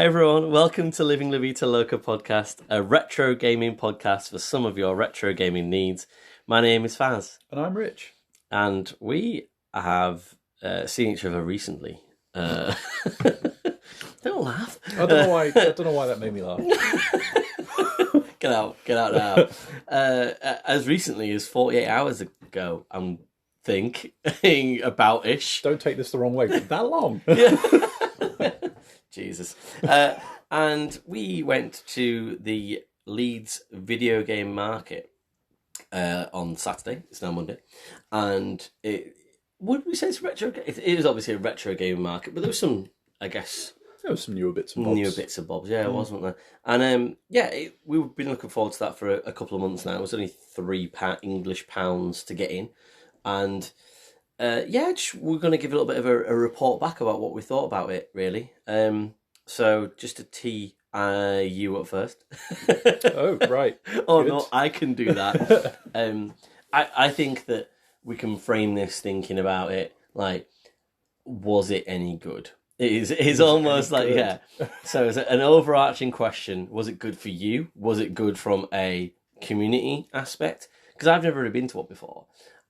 everyone, welcome to Living La Vita Loca podcast, a retro gaming podcast for some of your retro gaming needs. My name is Faz. And I'm Rich. And we have seen each other recently. Don't laugh. I don't know why that made me laugh. Get out now. As recently as 48 hours ago, I'm thinking about-ish. Don't take this the wrong way. That long. Yeah. Jesus. And we went to the Leeds Video Game Market on Saturday. It's now Monday. And would we say it's retro? It is obviously a retro game market, but there was some, I guess... There was some newer bits and bobs. Yeah, wasn't there? And we've been looking forward to that for a couple of months now. It was only £3 English pounds to get in. And... we're going to give a little bit of a report back about what we thought about it, really. So just to tee you up first. Oh, right. Oh, Good. no, I can do that. I think that we can frame this thinking about it like, was it any good? It's almost like, yeah. So it's an overarching question. Was it good for you? Was it good from a community aspect? Because I've never really been to one before.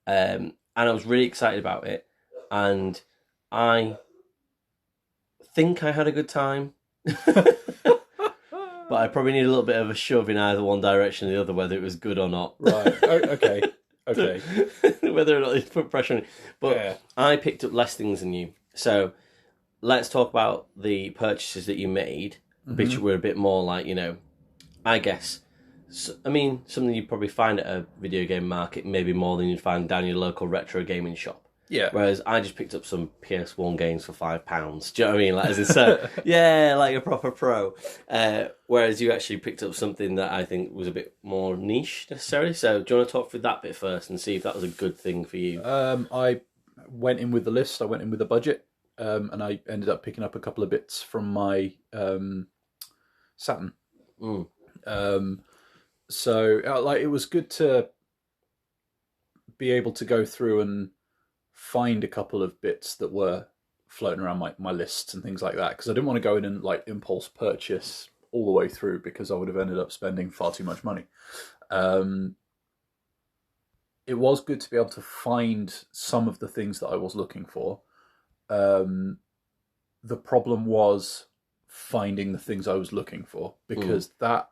And I was really excited about it. And I think I had a good time. But I probably need a little bit of a shove in either one direction or the other, whether it was good or not. Right. Okay. Whether or not it's put pressure on it. But yeah. I picked up less things than you. So let's talk about the purchases that you made, which were a bit more like, I guess... something you'd probably find at a video game market, maybe more than you'd find down your local retro gaming shop. Yeah. Whereas I just picked up some PS1 games for £5. Do you know what I mean? Like, as in, so, yeah, like a proper pro. Whereas you actually picked up something that I think was a bit more niche, necessarily. So do you want to talk through that bit first and see if that was a good thing for you? I went in with the list. I went in with a budget. And I ended up picking up a couple of bits from my Saturn. So, it was good to be able to go through and find a couple of bits that were floating around my lists and things like that, because I didn't want to go in and impulse purchase all the way through, because I would have ended up spending far too much money. It was good to be able to find some of the things that I was looking for. The problem was finding the things I was looking for, because that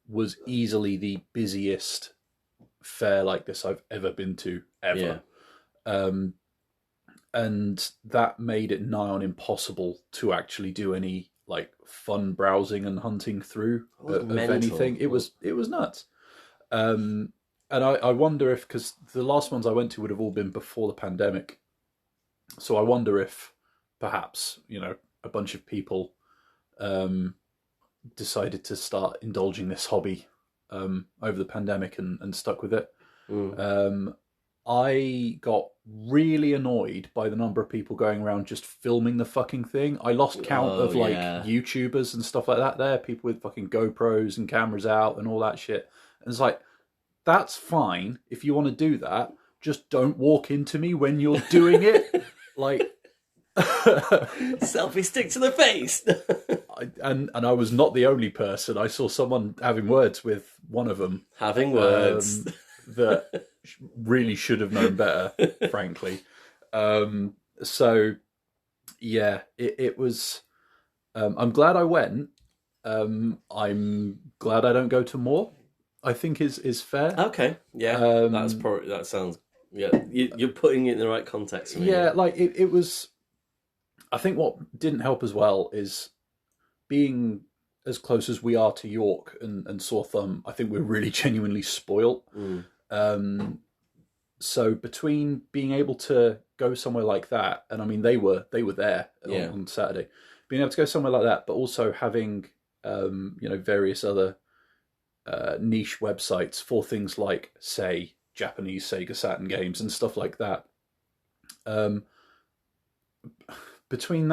was easily the busiest fair like this I've ever been to, ever. Yeah. And that made it nigh on impossible to actually do any fun browsing and hunting through of anything. It was nuts. And I wonder if, because the last ones I went to would have all been before the pandemic, so I wonder if perhaps a bunch of people decided to start indulging this hobby over the pandemic and stuck with it. I got really annoyed by the number of people going around just filming the fucking thing. I lost count of YouTubers and stuff like that there, people with fucking GoPros and cameras out and all that shit. And it's like, that's fine if you want to do that, just don't walk into me when you're doing it. Selfie stick to the face. And I was not the only person. I saw someone having words with one of them. Having words. That really should have known better, frankly. So, yeah, it was... I'm glad I went. I'm glad I don't go to more, I think is fair. Okay, yeah. That sounds... Yeah, you're putting it in the right context. Yeah, it was... I think what didn't help as well is being as close as we are to York and Sawthumb. I think we're really genuinely spoilt. So between being able to go somewhere like that, and I mean they were there on Saturday, being able to go somewhere like that, but also having various other niche websites for things like, say, Japanese Sega Saturn games and stuff like that. Between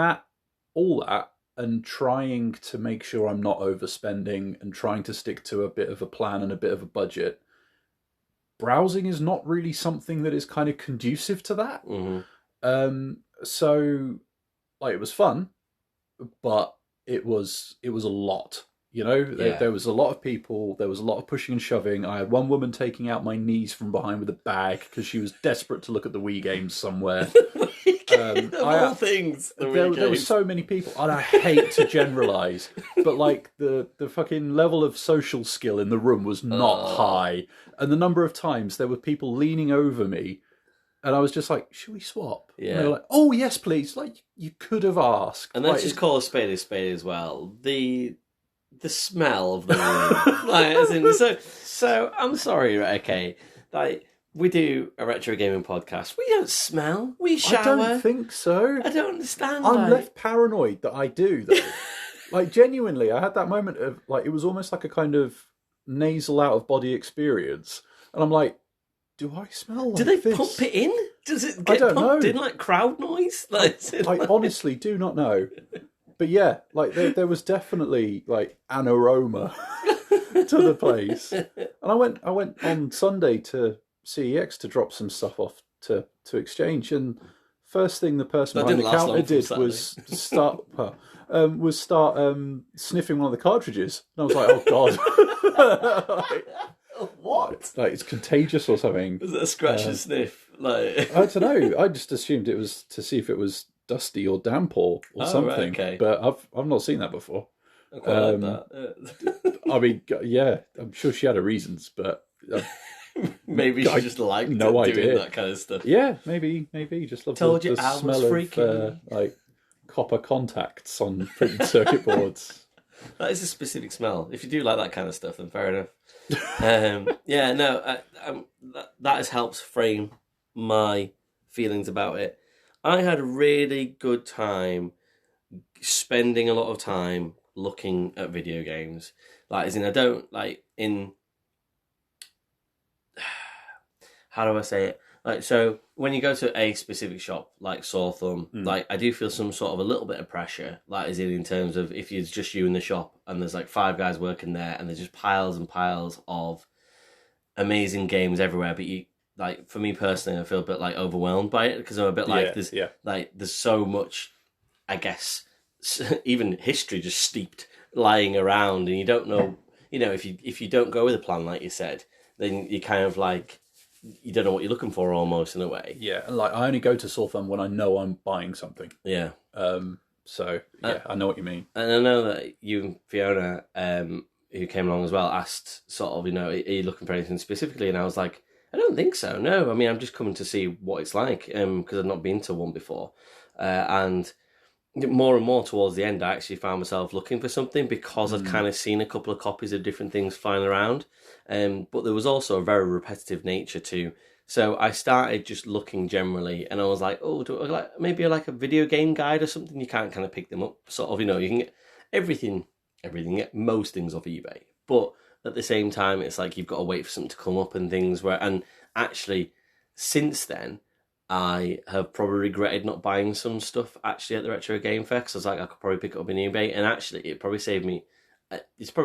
all that, and trying to make sure I'm not overspending and trying to stick to a bit of a plan and a bit of a budget, browsing is not really something that is kind of conducive to that. So, it was fun, but it was a lot. You know, there was a lot of people. There was a lot of pushing and shoving. I had one woman taking out my knees from behind with a bag because she was desperate to look at the Wii games somewhere. Of all things, there were so many people, and I hate to generalise, but like the fucking level of social skill in the room was not high, and the number of times there were people leaning over me, and I was just like, "Should we swap?" Yeah. And they were like, "Oh yes, please." Like you could have asked. And let's just call a spade as well. The smell of the room, like, as in, so I'm sorry, right? Okay, like we do a retro gaming podcast. We don't smell. We shower. I don't think so. I don't understand. I'm left paranoid that I do, though. Like genuinely, I had that moment of like it was almost like a kind of nasal out of body experience, and I'm like, do I smell like do they this? pump it in? Does it get pumped in like crowd noise? Like, I honestly do not know. But yeah, like there was definitely like an aroma to the place. And I went on Sunday to CEX to drop some stuff off to exchange, and first thing the person behind the counter did was start sniffing one of the cartridges. And I was like, oh god. Like, what? Like it's contagious or something. Was it a scratch and sniff? Like I don't know. I just assumed it was to see if it was dusty or damp or something. Right, okay. But I've not seen that before. I quite like that. I mean, yeah, I'm sure she had her reasons, but maybe she just liked doing that kind of stuff. Yeah, maybe just loved the smell of like copper contacts on printed circuit boards. That is a specific smell. If you do like that kind of stuff, then fair enough. Yeah, no, that has helped frame my feelings about it. I had a really good time spending a lot of time looking at video games. Like, as in, I don't, like, in... How do I say it? Like, so, when you go to a specific shop, like Sawthorne, like, I do feel some sort of a little bit of pressure, like, as in terms of if it's just you in the shop and there's, like, 5 guys working there and there's just piles and piles of amazing games everywhere, but you... Like, for me personally, I feel a bit, like, overwhelmed by it, because I'm a bit like, there's so much, I guess, even history just steeped lying around, and you don't know, you know, if you don't go with a plan, like you said, then you kind of, like, you don't know what you're looking for, almost, in a way. Yeah, and, like, I only go to Sawthorne when I know I'm buying something. Yeah. So, yeah, I know what you mean. And I know that you and Fiona, who came along as well, asked, sort of, you know, are you looking for anything specifically? And I was like, I don't think so, no. I mean, I'm just coming to see what it's like, because I've not been to one before. And more and more towards the end, I actually found myself looking for something because I'd kind of seen a couple of copies of different things flying around. But there was also a very repetitive nature too. So I started just looking generally, and I was like, oh, maybe like a video game guide or something. You can't kind of pick them up, sort of, you know, you can get everything, get most things off eBay. But at the same time, it's like you've got to wait for something to come up and things and actually, since then, I have probably regretted not buying some stuff actually at the Retro Game Fair, because I was like, I could probably pick it up on eBay, and actually it's probably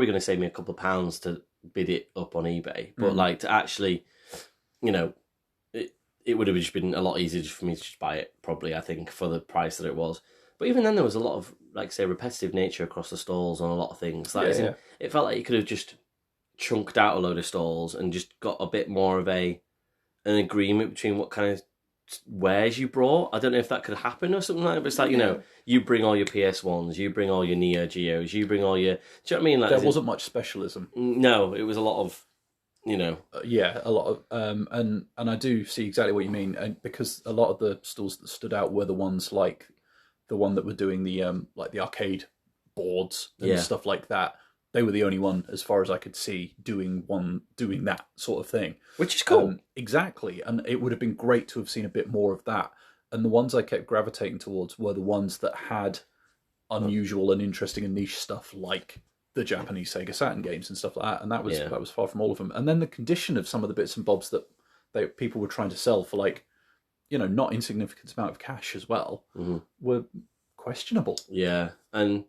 going to save me a couple of pounds to bid it up on eBay, but like to actually, you know, it would have just been a lot easier just for me to just buy it, probably, I think, for the price that it was. But even then, there was a lot of, like, say, repetitive nature across the stalls on a lot of things. Like, it felt like you could have just chunked out a load of stalls and just got a bit more of an agreement between what kind of wares you brought. I don't know if that could happen or something like that, but it's like, you know, you bring all your PS1s, you bring all your Neo Geos, you bring all your... Do you know what I mean? Like, there wasn't much specialism. No, it was a lot of, you know... a lot of... and I do see exactly what you mean, and because a lot of the stalls that stood out were the ones like the one that were doing the like the arcade boards and stuff like that. They were the only one, as far as I could see, doing that sort of thing. Which is cool. Exactly. And it would have been great to have seen a bit more of that. And the ones I kept gravitating towards were the ones that had unusual and interesting and niche stuff, like the Japanese Sega Saturn games and stuff like that. And that was far from all of them. And then the condition of some of the bits and bobs that people were trying to sell for, like, you know, not insignificant amount of cash as well, were questionable. Yeah. And...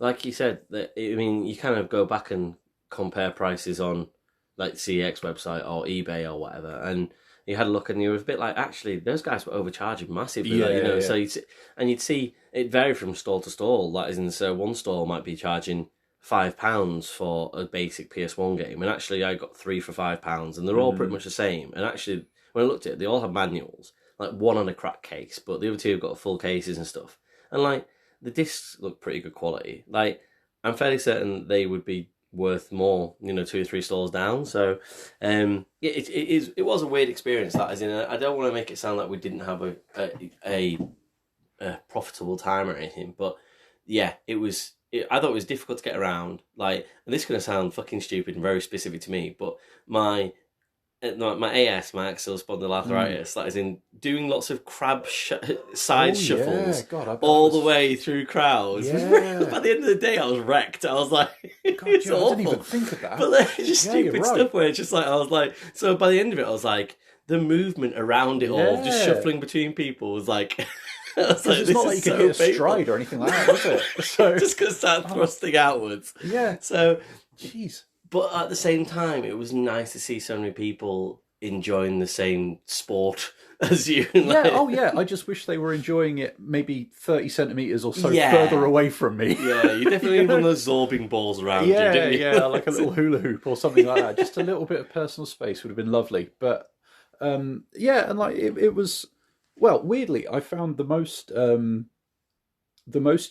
like you said, I mean, you kind of go back and compare prices on, like, CEX website or eBay or whatever, and you had a look and you were a bit like, actually, those guys were overcharging massively. Yeah, like, you know, yeah. so you'd see it vary from stall to stall. Like, as in, so one stall might be charging £5 for a basic PS1 game, and actually I got 3 for £5, and they're all pretty much the same. And actually, when I looked at it, they all have manuals. Like, one on a cracked case, but the other two have got full cases and stuff. And like, the discs look pretty good quality. Like, I'm fairly certain they would be worth more, you know, 2 or 3 stalls down. So, it was a weird experience. That, as in, I don't want to make it sound like we didn't have a profitable time or anything, but yeah, I thought it was difficult to get around. Like, and this is going to sound fucking stupid and very specific to me, but my AS, my axial spondyloarthritis, that is in doing lots of crab side shuffles all the way through crowds. Yeah. By the end of the day, I was wrecked. I was like, it's awful. I didn't even think of that. But there's just stupid stuff where it's just like, I was like, so by the end of it, I was like, the movement around it all, just shuffling between people was like... It's not like you can hit a stride or anything like that, was it? So just going to start thrusting outwards. Yeah. So, jeez. But at the same time, it was nice to see so many people enjoying the same sport as you. Yeah, oh yeah. I just wish they were enjoying it maybe 30 centimetres or so further away from me. Yeah, you definitely need one of those zorbing balls around you, didn't you? Yeah, like a little hula hoop or something like that. Just a little bit of personal space would have been lovely. But yeah, and like it was... Well, weirdly, I found the most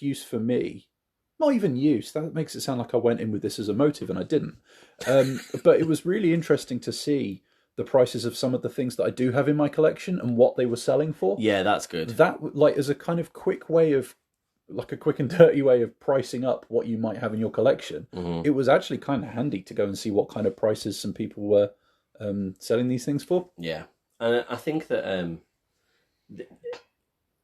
use for me, not even use, that makes it sound like I went in with this as a motive and I didn't. But it was really interesting to see the prices of some of the things that I do have in my collection and what they were selling for. Yeah, that's good. That, like, as a kind of quick way of, like a quick and dirty way of pricing up what you might have in your collection, it was actually kind of handy to go and see what kind of prices some people were selling these things for. Yeah, and I think that...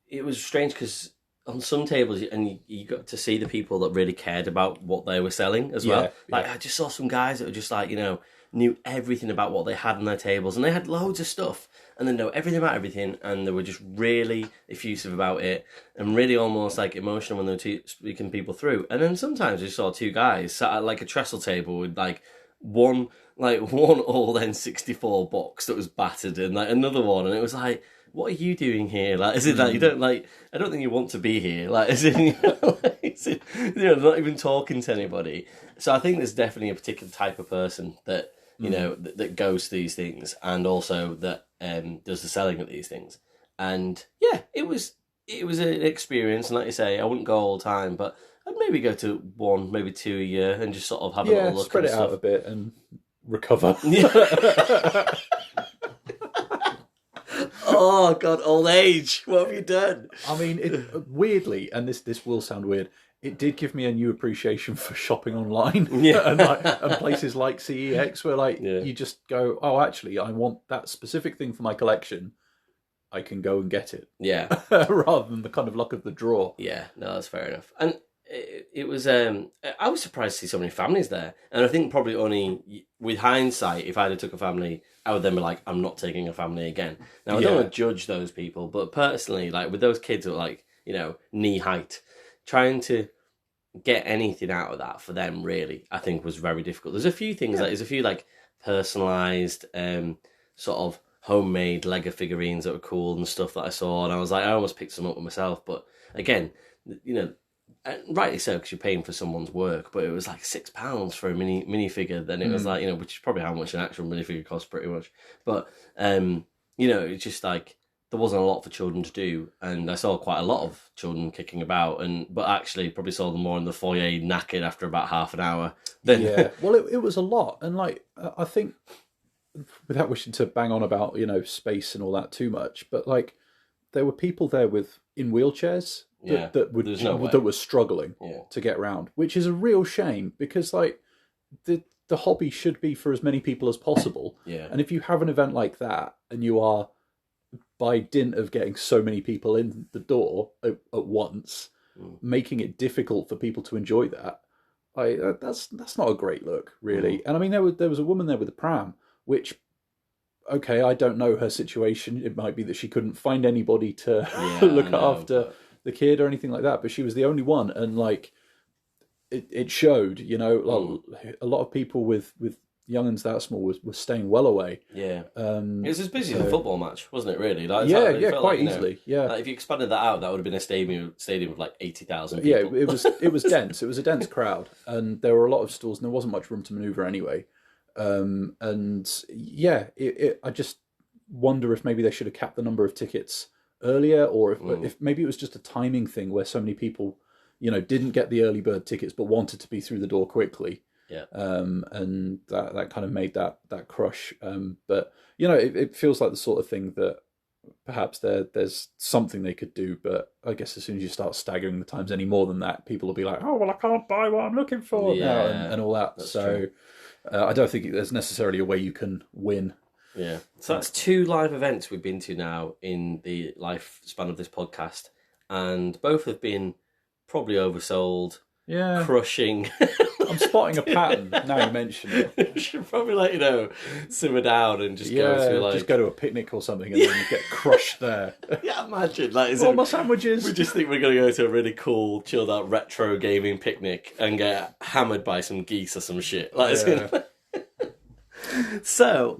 it was strange because on some tables, and you got to see the people that really cared about what they were selling as well. Like, I just saw some guys that were just like, you know, knew everything about what they had on their tables, and they had loads of stuff, and they know everything about everything, and they were just really effusive about it, and really almost like emotional when they were speaking people through. And then sometimes you saw 2 guys sat at like a trestle table with like one old N64 box that was battered, and like another one, and it was like, what are you doing here? Like, is it like you don't like? I don't think you want to be here. Like, is it? Not even talking to anybody. So I think there's definitely a particular type of person that you know that goes to these things, and also that does the selling of these things. And yeah, it was an experience. And like you say, I wouldn't go all the time, but I'd maybe go to 1, maybe 2 a year, and just sort of have a little look. Spread it out a bit and recover. Yeah. Oh God, old age. What have you done? I mean, weirdly, and this will sound weird, it did give me a new appreciation for shopping online. Yeah. and places like CEX where you just go, oh, actually, I want that specific thing for my collection. I can go and get it. Yeah. Rather than the kind of luck of the draw. Yeah, no, that's fair enough. And it was, I was surprised to see so many families there. And I think probably only, with hindsight, if I had took a family, I would then be like, I'm not taking a family again. Now, I don't want to judge those people, but personally, like with those kids who are like, you know, knee height, trying to get anything out of that for them, really, I think was very difficult. There's a few things, there's a few like personalised, sort of homemade Lego figurines that were cool and stuff that I saw, and I was like, I almost picked some up with myself, but again, you know, rightly so, because you're paying for someone's work, but it was like £6 for a minifigure. Then it was like, you know, which is probably how much an actual minifigure costs, pretty much. But you know, it's just like there wasn't a lot for children to do, and I saw quite a lot of children kicking about, but actually probably saw them more in the foyer knackered after about half an hour. Then well, it was a lot, and like I think, without wishing to bang on about, you know, space and all that too much, but like there were people there in wheelchairs. That were struggling to get around, which is a real shame because like the hobby should be for as many people as possible. Yeah. And if you have an event like that and you are, by dint of getting so many people in the door at once, making it difficult for people to enjoy that, that's not a great look, really. And I mean, there was a woman there with a pram, which, okay, I don't know her situation. It might be that she couldn't find anybody to look after the kid or anything like that, but she was the only one, and like it showed, you know, like, a lot of people with young'uns that small was staying well away. Yeah. It was as busy as a football match, wasn't it, really? Like, Yeah, quite easily. Yeah. Like, if you expanded that out, that would have been a stadium of like 80,000 people. Yeah, it was dense. It was a dense crowd, and there were a lot of stalls, and there wasn't much room to manoeuvre anyway. And yeah, I just wonder if maybe they should have capped the number of tickets earlier, or if maybe it was just a timing thing where so many people, didn't get the early bird tickets but wanted to be through the door quickly. Yeah. And that kind of made that crush. But it feels like the sort of thing that perhaps there's something they could do, but I guess as soon as you start staggering the times any more than that, people will be like, oh, well, I can't buy what I'm looking for now, and all that. So I don't think there's necessarily a way you can win. Yeah. So that's 2 live events we've been to now in the lifespan of this podcast, and both have been probably oversold. Yeah. Crushing. I'm spotting a pattern now you mention it. You should probably simmer down and just go to a picnic or something and then get crushed there. Yeah, imagine all my sandwiches. We just think we're going to go to a really cool, chilled out retro gaming picnic and get hammered by some geese or some shit. So,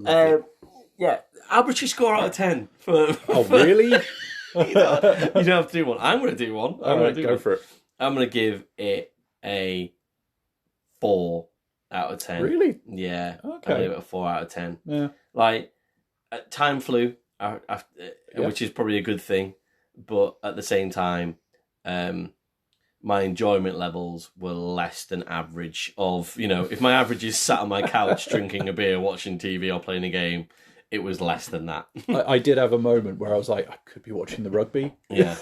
how would you score out of 10 for? Oh, really? You don't have to do one. I'm going to do one. Go for it. I'm going to give it a 4 out of 10. Really? Yeah. Okay. I'll give it a 4 out of 10. Yeah. Like, time flew, which is probably a good thing, but at the same time, my enjoyment levels were less than average of, if my average is sat on my couch drinking a beer, watching TV or playing a game, it was less than that. I did have a moment where I was like, I could be watching the rugby. Yeah.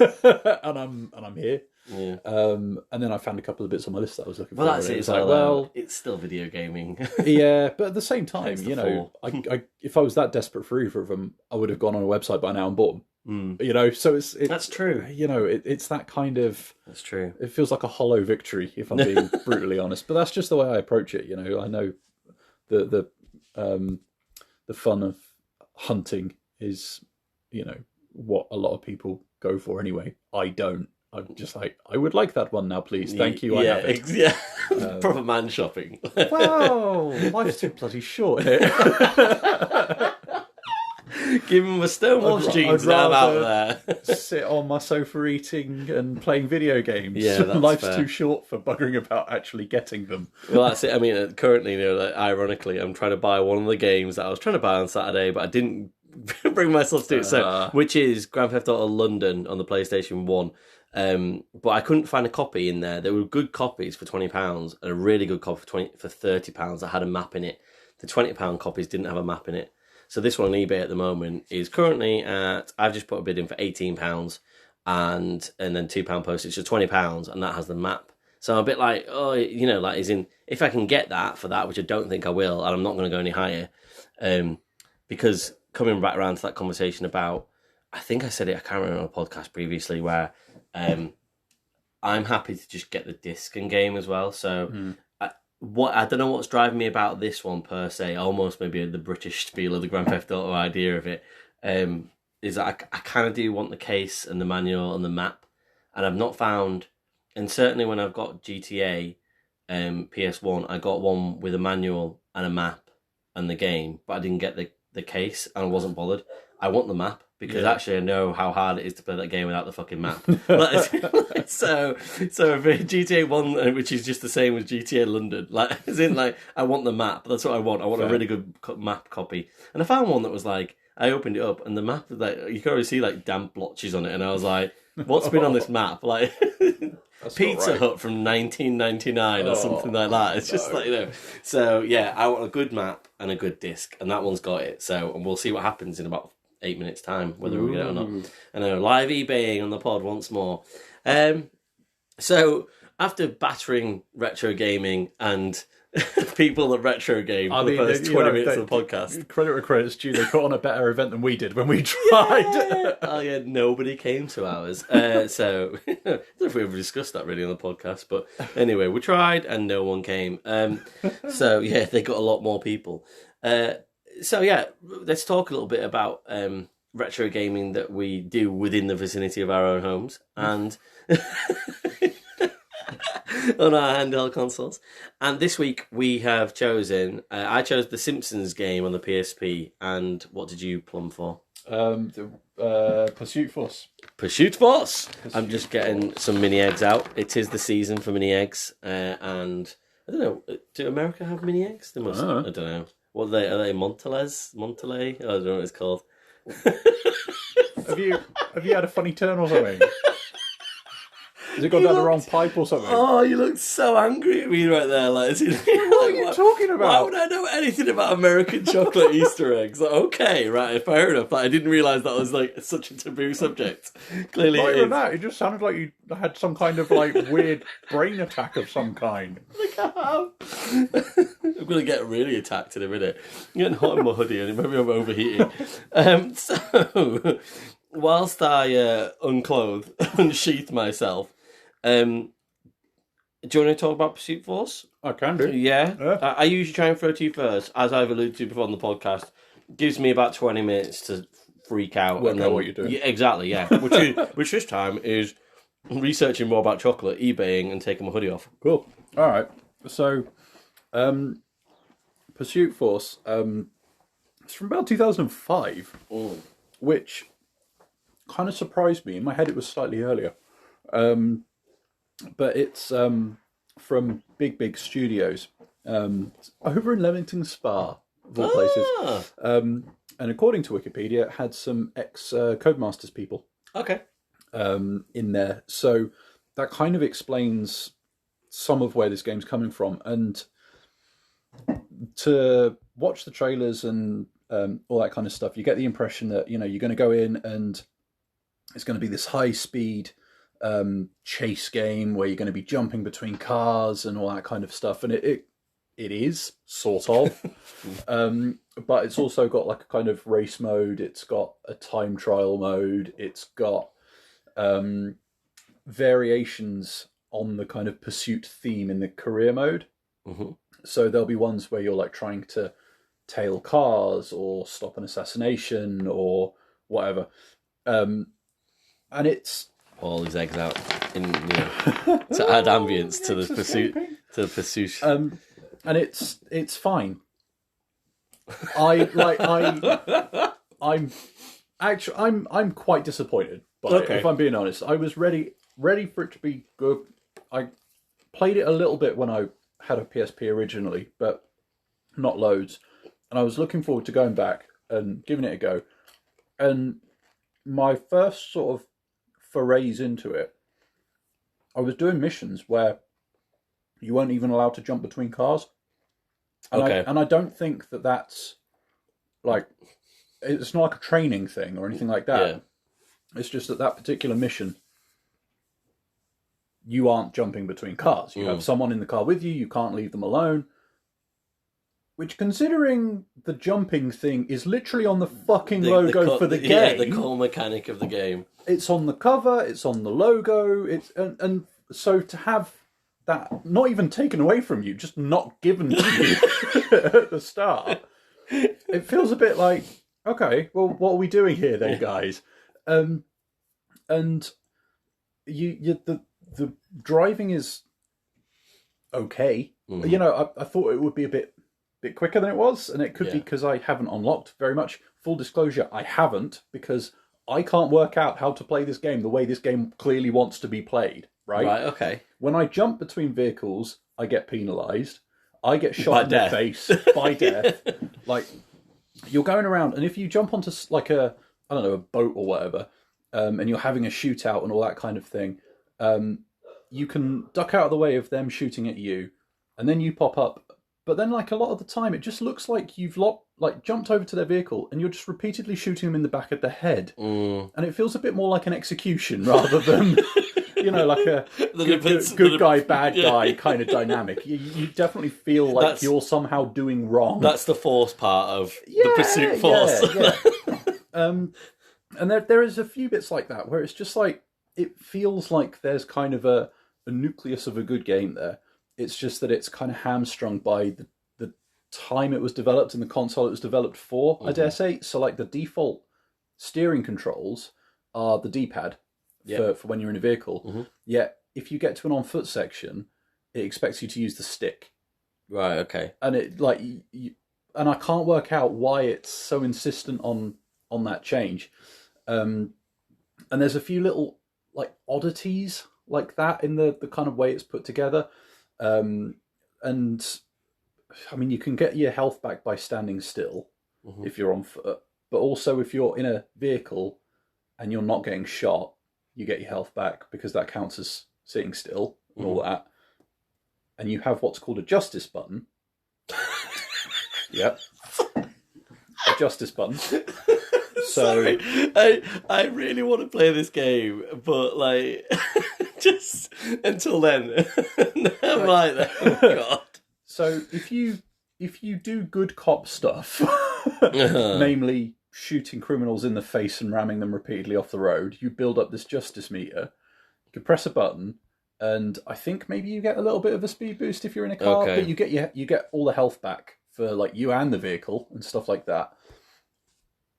and I'm here. Yeah. And then I found a couple of bits on my list that I was looking for. Well, that's it. It's like, it's still video gaming. Yeah, but at the same time, I if I was that desperate for either of them, I would have gone on a website by now and bought them. So it's that's true. It's that kind of. That's true. It feels like a hollow victory, if I'm being brutally honest. But that's just the way I approach it. I know the fun of hunting is, what a lot of people go for anyway. I don't. I'm just like, I would like that one now, please. Thank you. I have it. Yeah. Proper man shopping. Well, life's too bloody short here. Give him a Stonewall jeans and I'm out there. Sit on my sofa eating and playing video games. Yeah, that's life's fair. too short for buggering about actually getting them. Well, that's it. I mean, currently, ironically, I'm trying to buy one of the games that I was trying to buy on Saturday, but I didn't bring myself to do it. So, which is Grand Theft Auto London on the PlayStation 1. But I couldn't find a copy in there. There were good copies for £20 and a really good copy for £30 that had a map in it. The £20 copies didn't have a map in it. So this one on eBay at the moment is currently at, I've just put a bid in for £18 and then £2 postage, so £20, and that has the map. So I'm a bit like, if I can get that for that, which I don't think I will, and I'm not going to go any higher, because coming back around to that conversation about, I think I said it, I can't remember on a podcast previously, where I'm happy to just get the disc and game as well. So I don't know what's driving me about this one per se, almost maybe the British spiel of the Grand Theft Auto idea of it, is that I kind of do want the case and the manual and the map, and I've not found, and certainly when I've got GTA PS1, I got one with a manual and a map and the game, but I didn't get the case and I wasn't bothered. I want the map, because actually I know how hard it is to play that game without the fucking map. So for GTA 1, which is just the same as GTA London, I want the map. That's what I want. I want a really good map copy. And I found one that was like, I opened it up and the map was like, you could already see like damp blotches on it, and I was like, what's been on this map? Like Pizza Hut from 1999 or something like that. It's just So yeah, I want a good map and a good disc, and that one's got it. So, and we'll see what happens in about 8 minutes time, whether we get it or not. I know, live eBaying on the pod once more. So after battering retro gaming and people at retro game for the first 20 minutes of the podcast, credit where credit's due, they put on a better event than we did when we tried. Oh yeah, nobody came to ours. So I don't know if we ever discussed that really on the podcast, but anyway, we tried and no one came. So yeah, they got a lot more people. So yeah, let's talk a little bit about retro gaming that we do within the vicinity of our own homes. And on our handheld consoles. And this week we have chosen, I chose the Simpsons game on the PSP. And what did you plumb for? Pursuit Force. Pursuit Force! I'm just getting some mini eggs out. It is the season for mini eggs. And I don't know, do America have mini eggs? They must. I don't know. What are they? Are they Montelez? Montelay? I don't know what it's called. Have you had a funny turn or something? Has it gone down the wrong pipe or something? Oh, you look so angry at me right there. Like, what are you talking about? Why would I know anything about American chocolate Easter eggs? Like, okay, right, fair enough. Like, I didn't realise that was like such a taboo subject. Clearly, Not it even is. that. It just sounded like you had some kind of like weird brain attack of some kind. I'm going to get really attacked in a minute. I'm getting hot in my hoodie and maybe I'm overheating. So, whilst I unsheath myself, do you want to talk about Pursuit Force? I can do. Yeah. I usually try and throw to you first, as I've alluded to before on the podcast. Gives me about 20 minutes to freak out. Work out what you're doing. Yeah, exactly, yeah. Which this time is researching more about chocolate, eBaying, and taking my hoodie off. Cool. All right. So, Pursuit Force, it's from about 2005, which kind of surprised me. In my head, it was slightly earlier. But it's from Big Studios, over in Leamington Spa, of all places. And according to Wikipedia, it had some ex-Codemasters people in there. So that kind of explains some of where this game's coming from. And to watch the trailers and all that kind of stuff, you get the impression that, you're going to go in and it's going to be this high-speed chase game where you're going to be jumping between cars and all that kind of stuff, and it is sort of but it's also got like a kind of race mode, it's got a time trial mode, it's got variations on the kind of pursuit theme in the career mode. So there'll be ones where you're like trying to tail cars or stop an assassination or whatever, and it's all his eggs out in to add ambience to the pursuit. And it's fine. I'm quite disappointed by it, if I'm being honest. I was ready for it to be good. I played it a little bit when I had a PSP originally, but not loads. And I was looking forward to going back and giving it a go. And my first sort of forays into it, I was doing missions where you weren't even allowed to jump between cars. And I don't think that that's like, it's not like a training thing or anything like that. Yeah. It's just that particular mission, you aren't jumping between cars. You have someone in the car with you, you can't leave them alone. Which, considering the jumping thing is literally on the fucking logo for the game. Yeah, the core mechanic of the game. It's on the cover, it's on the logo, and so to have that not even taken away from you, just not given to you at the start, it feels a bit like, okay, well, what are we doing here then, guys? And the driving is okay. I thought it would be a bit quicker than it was, and it could be because I haven't unlocked very much. Full disclosure, I haven't, because I can't work out how to play this game the way this game clearly wants to be played, right? Right, okay. When I jump between vehicles, I get penalised. I get shot in the face by death. Like, you're going around, and if you jump onto like a boat or whatever, and you're having a shootout and all that kind of thing, you can duck out of the way of them shooting at you, and then you pop up. But then, like, a lot of the time, it just looks like you've jumped over to their vehicle and you're just repeatedly shooting them in the back of the head. And it feels a bit more like an execution rather than, like a good guy, bad guy kind of dynamic. You definitely feel like you're somehow doing wrong. That's the force part of the Pursuit Force. Yeah. And there is a few bits like that where it's just like, it feels like there's kind of a nucleus of a good game there. It's just that it's kind of hamstrung by the time it was developed and the console it was developed for, I dare say. So, like, the default steering controls are the D-pad for when you're in a vehicle. Yet, if you get to an on-foot section, it expects you to use the stick. Right. Okay. And it like and I can't work out why it's so insistent on that change. And there's a few little like oddities like that in the kind of way it's put together. And I mean, you can get your health back by standing still if you're on foot, but also if you're in a vehicle and you're not getting shot, you get your health back because that counts as sitting still and all that. And you have what's called a justice button. Yep. A justice button. So Sorry, I really want to play this game, but like just until then, I'm like, oh god. So if you do good cop stuff, namely shooting criminals in the face and ramming them repeatedly off the road, you build up this justice meter. You can press a button, and I think maybe you get a little bit of a speed boost if you're in a car, but you get all the health back for like you and the vehicle and stuff like that,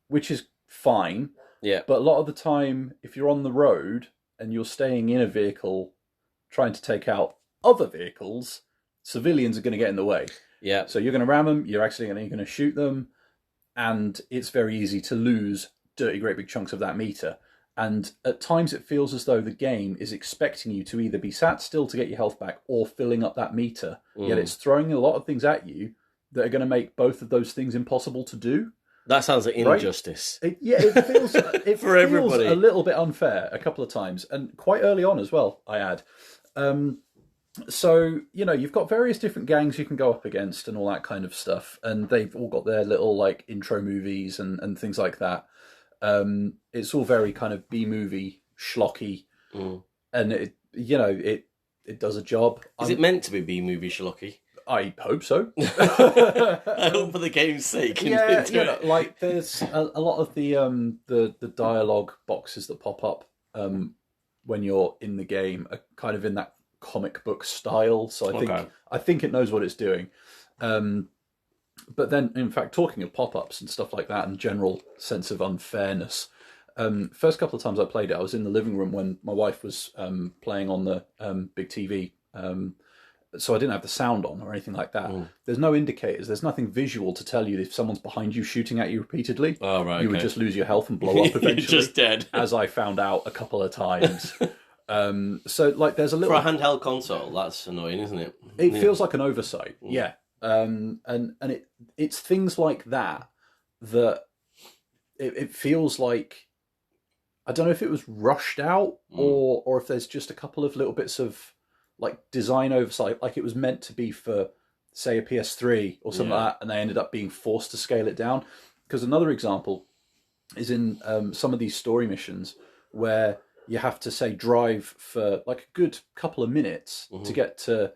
which is fine. Yeah. But a lot of the time, if you're on the road and you're staying in a vehicle trying to take out other vehicles, civilians are going to get in the way. Yeah. So you're going to ram them, you're actually going to shoot them, and it's very easy to lose dirty great big chunks of that meter. And at times it feels as though the game is expecting you to either be sat still to get your health back or filling up that meter. Yet it's throwing a lot of things at you that are going to make both of those things impossible to do. That sounds like injustice. Right? It feels For everybody. A little bit unfair a couple of times, and quite early on as well, I add. So, you know, you've got various different gangs you can go up against and all that kind of stuff, and they've all got their little like intro movies and things like that. It's all very kind of B-movie schlocky, and it does a job. Is it meant to be B-movie schlocky? I hope so. I hope for the game's sake. Like there's a lot of the dialogue boxes that pop up when you're in the game are kind of in that comic book style. So I think it knows what it's doing. But then, in fact, talking of pop-ups and stuff like that and general sense of unfairness, first couple of times I played it, I was in the living room when my wife was playing on the big TV. So I didn't have the sound on or anything like that. There's no indicators. There's nothing visual to tell you if someone's behind you shooting at you repeatedly. Oh, right. You would just lose your health and blow up eventually. You're just dead. As I found out a couple of times. So like there's a little... For a handheld console, that's annoying, isn't it? It feels like an oversight, yeah. And it's things like that it feels like... I don't know if it was rushed out or if there's just a couple of little bits of like design oversight, like it was meant to be for, say, a PS3 or something like that, and they ended up being forced to scale it down. Because another example is in some of these story missions where you have to, say, drive for like a good couple of minutes to get to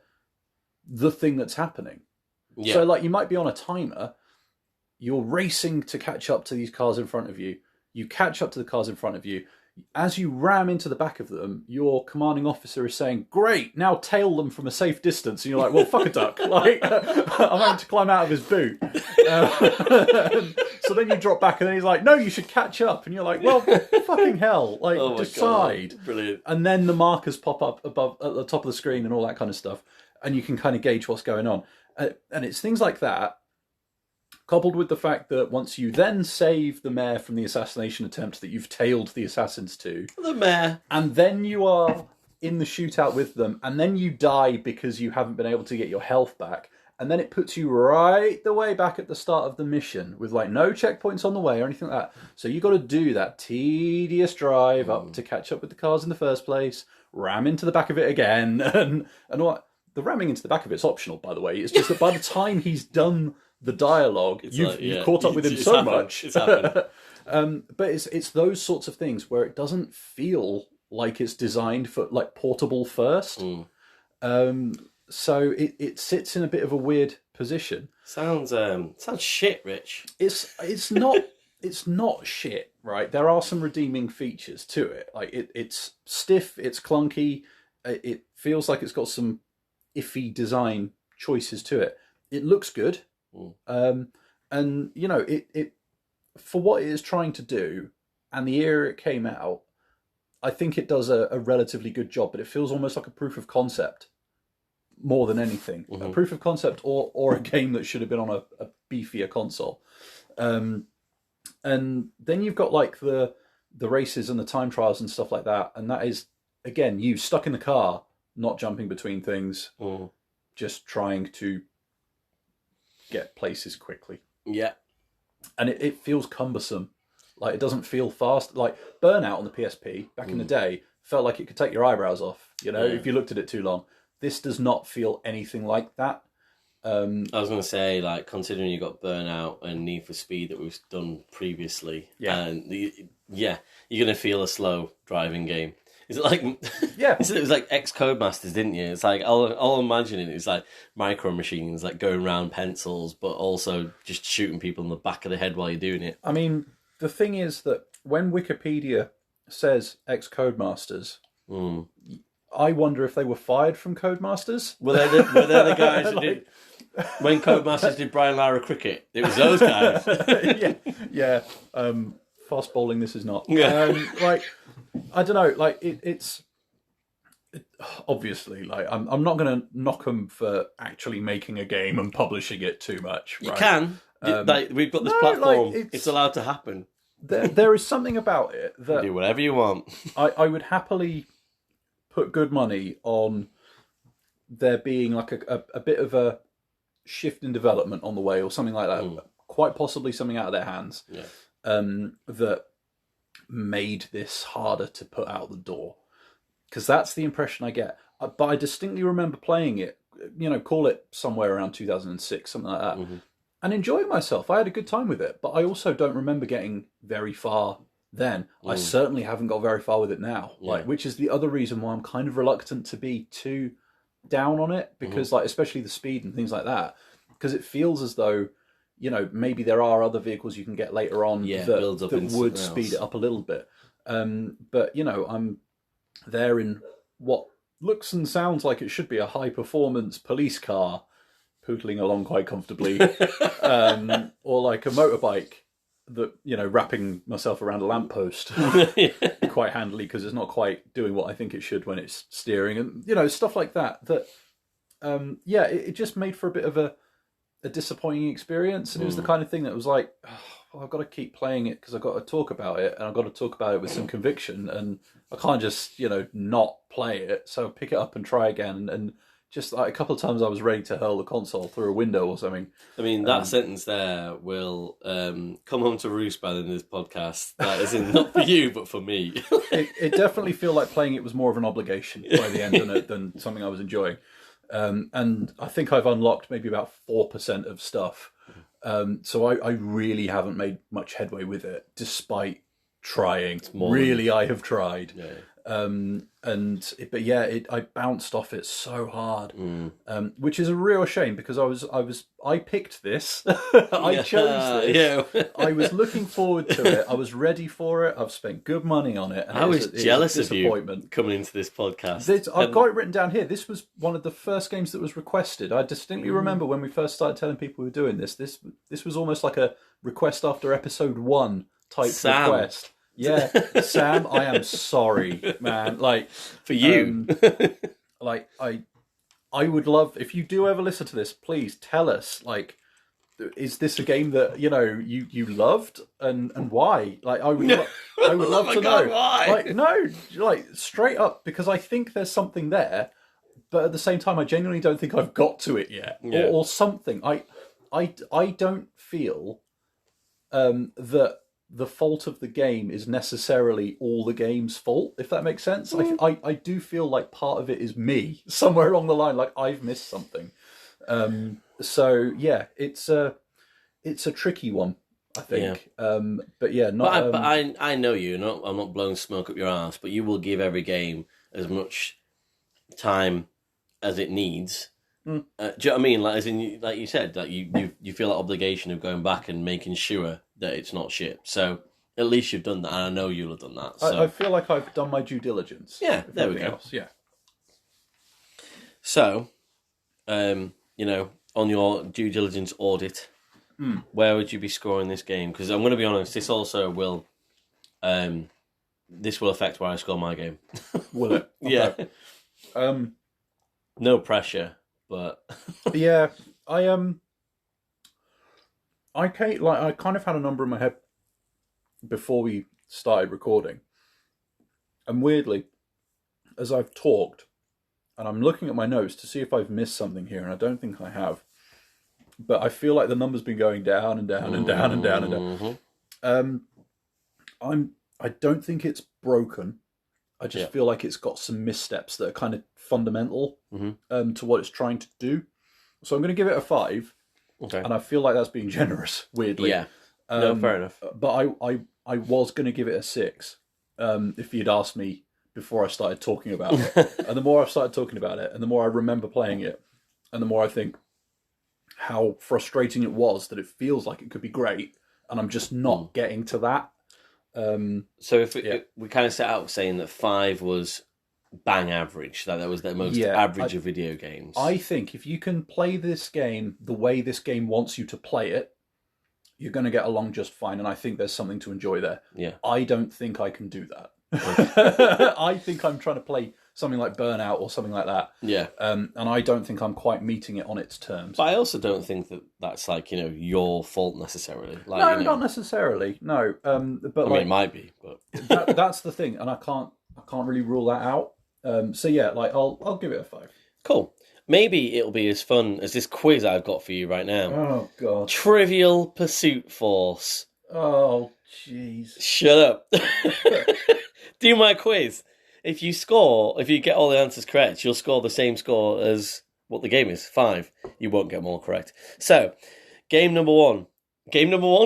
the thing that's happening. Yeah. So, like, you might be on a timer, you're racing to catch up to these cars in front of you, you catch up to the cars in front of you. As you ram into the back of them, your commanding officer is saying, "Great, now tail them from a safe distance." And you're like, "Well, fuck a duck!" Like, I'm having to climb out of his boot. So then you drop back, and then he's like, "No, you should catch up." And you're like, "Well, fucking hell! Like, decide." Brilliant. And then the markers pop up above at the top of the screen and all that kind of stuff, and you can kind of gauge what's going on. And it's things like that, coupled with the fact that once you then save the mayor from the assassination attempt that you've tailed the assassins to... The mayor. And then you are in the shootout with them, and then you die because you haven't been able to get your health back, and then it puts you right the way back at the start of the mission with like no checkpoints on the way or anything like that. So you got to do that tedious drive up to catch up with the cars in the first place, ram into the back of it again, and all that. The ramming into the back of it's optional, by the way. It's just that by the time he's done the dialogue, you've caught up with him so much. It's happened. But it's those sorts of things where it doesn't feel like it's designed for like portable first. So it sits in a bit of a weird position. Sounds shit, Rich. It's not shit, right? There are some redeeming features to it. Like it's stiff, it's clunky, it feels like it's got some iffy design choices to it. It looks good. And you know, it for what it is trying to do and the era it came out, I think it does a relatively good job, but it feels almost like a proof of concept more than anything. A proof of concept or a game that should have been on a beefier console. And then you've got like the races and the time trials and stuff like that. And that is, again, you stuck in the car, not jumping between things, just trying to get places quickly. Yeah. And it feels cumbersome. Like, it doesn't feel fast. Like, Burnout on the PSP, back in the day, felt like it could take your eyebrows off, if you looked at it too long. This does not feel anything like that. I was going to say, like, considering you got Burnout and Need for Speed that we've done previously, and you're going to feel a slow driving game. Is it like, yeah, it was like Codemasters, didn't you? It's like, all I'm imagining is like micro machines, like going around pencils, but also just shooting people in the back of the head while you're doing it. I mean, the thing is that when Wikipedia says Codemasters, I wonder if they were fired from Codemasters. Were they the guys who did... When Codemasters did Brian Lara Cricket, it was those guys. yeah. Fast bowling, this is not. Like, I don't know. Like, it's obviously, like, I'm not going to knock them for actually making a game and publishing it too much. Right? You can. Like, we've got this platform. Like, it's allowed to happen. There is something about it that do whatever you want. I would happily put good money on there being like a bit of a shift in development on the way or something like that. Quite possibly something out of their hands that made this harder to put out the door. Because that's the impression I get. But I distinctly remember playing it, call it somewhere around 2006, something like that, and enjoying myself. I had a good time with it, but I also don't remember getting very far then. I certainly haven't got very far with it now, which is the other reason why I'm kind of reluctant to be too down on it, because like, especially the speed and things like that, because it feels as though, maybe there are other vehicles you can get later on that would speed it up a little bit. But, I'm there in what looks and sounds like it should be a high-performance police car pootling along quite comfortably, or like a motorbike that, wrapping myself around a lamppost quite handily because it's not quite doing what I think it should when it's steering, and, stuff like that, it just made for a bit of a disappointing experience. And it was the kind of thing that was like, I've got to keep playing it because I've got to talk about it, and I've got to talk about it with some conviction, and I can't just, not play it. So pick it up and try again. And just like a couple of times I was ready to hurl the console through a window or something. I mean, that sentence there will come home to roost by the end of this podcast. That isn't not for you, but for me. It definitely feel like playing it was more of an obligation by the end than something I was enjoying. And I think I've unlocked maybe about 4% of stuff. So I really haven't made much headway with it, despite trying. I have tried. Yeah. I bounced off it so hard, which is a real shame because I picked this. I chose this. Yeah. I was looking forward to it. I was ready for it. I've spent good money on it. And I was jealous of you coming into this podcast. I've got it written down here. This was one of the first games that was requested. I distinctly remember when we first started telling people we were doing this. This was almost like a request after episode 1 type request. Yeah, Sam, I am sorry, man. Like, for you, like I would love if you do ever listen to this. Please tell us. Like, is this a game that you loved and why? Like, I would love to know. Why? Like, no, like straight up, because I think there's something there, but at the same time, I genuinely don't think I've got to it yet, or something. I don't feel that the fault of the game is necessarily all the game's fault, if that makes sense. I do feel like part of it is me, somewhere along the line, like I've missed something. So yeah, it's a tricky one, I think. Yeah. But yeah, not. But I know you. I'm not blowing smoke up your ass, but you will give every game as much time as it needs. Do you know what I mean? Like, as in, like you said, that you feel that obligation of going back and making sure that it's not shit. So at least you've done that, and I know you'll have done that. So. I feel like I've done my due diligence. Yeah, there we go. Else. Yeah. So, on your due diligence audit, where would you be scoring this game? Because I'm going to be honest, this also will, this will affect where I score my game. Will it? Okay. Yeah. No pressure, but Yeah, I kind of had a number in my head before we started recording, and weirdly, as I've talked, and I'm looking at my notes to see if I've missed something here, and I don't think I have, but I feel like the number's been going down and down and down and down and down. I don't think it's broken. I just feel like it's got some missteps that are kind of fundamental to what it's trying to do. So I'm going to give it a 5. Okay. And I feel like that's being generous, weirdly. Yeah. No, fair enough. But I was going to give it a 6 if you'd asked me before I started talking about it. And the more I've started talking about it, and the more I remember playing it, and the more I think how frustrating it was that it feels like it could be great, and I'm just not getting to that. So if we kind of set out saying that 5 was bang average, that was the most average of video games. I think if you can play this game the way this game wants you to play it, you're going to get along just fine, and I think there's something to enjoy there. Yeah. I don't think I can do that. I think I'm trying to play something like Burnout or something like that. Yeah. And I don't think I'm quite meeting it on its terms. But I also don't think that that's like, your fault necessarily. Like, no, not necessarily. No. But I mean, it might be, but that's the thing, and I can't really rule that out. So yeah, like I'll give it a 5. Cool. Maybe it'll be as fun as this quiz I've got for you right now. Oh god. Trivial Pursuit Force. Oh jeez. Shut up. Do my quiz. If you get all the answers correct, you'll score the same score as what the game is, 5. You won't get more correct. So, game number 1.